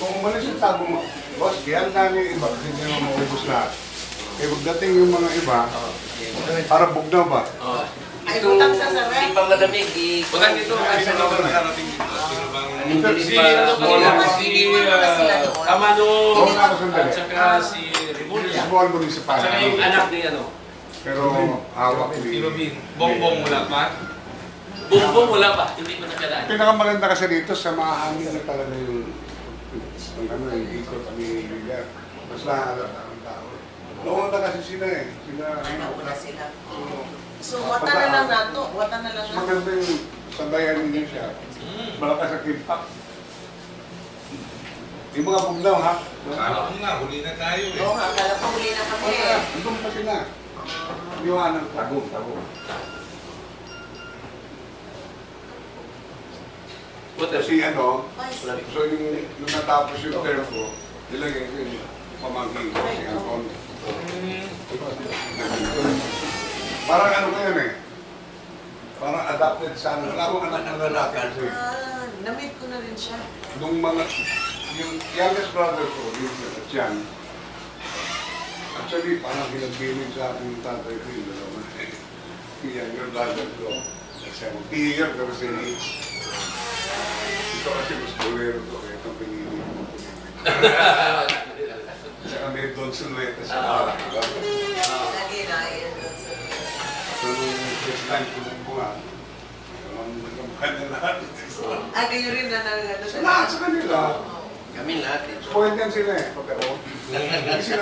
Kung umalis yung tago mo, boss, kaya lang yung iba kasi hindi naman maubos lahat. Eh, pagdating yung mga iba, para bugnaw ba? Ay, butang sa sarap. Hindi pang malamig. Butang dito, kasi Ay, naman sino nakarating dito. Sino bang... Si Amano, Oo nga, sandali. at saka si Remulla. Small At municipal. saka yung anak ni ano. Pero hawak Si ni... Robin. Bongbong wala pa. Bongbong wala pa. Hindi pa nakaraan. Pinakamaganda kasi dito sa mga hangin na talaga yung yung ikot ni Liga. Mas nahalata ang tao. Noon na kasi sila eh. Ay, nauna sila. So, So, wata na lang nato. Wata na lang nato. maganda yung sandayan ninyo siya. Malakas sa kipak. Yung mga bugnaw ha? Kala ko nga, huli na tayo eh. Oo nga, akala ko huli na kami eh. Doon pa sila. Iwanan tagong. Kasi ano, so yung natapos yung term ko, nilagay ko yung pamangkin ko si Anton. Parang ano ko yun eh. Parang adapted sa ano. Wala akong anak na lalaki kasi. Na-meet ko na rin siya. Nung mga, yung youngest brother ko, yung Tiyan, actually parang hinagbilin sa akin yung tatay ko yung dalawa. Yung younger brother ko, 70 years, pero si ito kasi mas bolero to, itong pinili mo. Saka may Don Sulueta sa parang, diba? Lagi na yun. So, nung first time ko nung buha, nagkamukha na lahat. Ah, kayo rin na Lahat sa kanila. Kami lahat eh. Spoiled yan sila eh, pagkaro. Hindi sila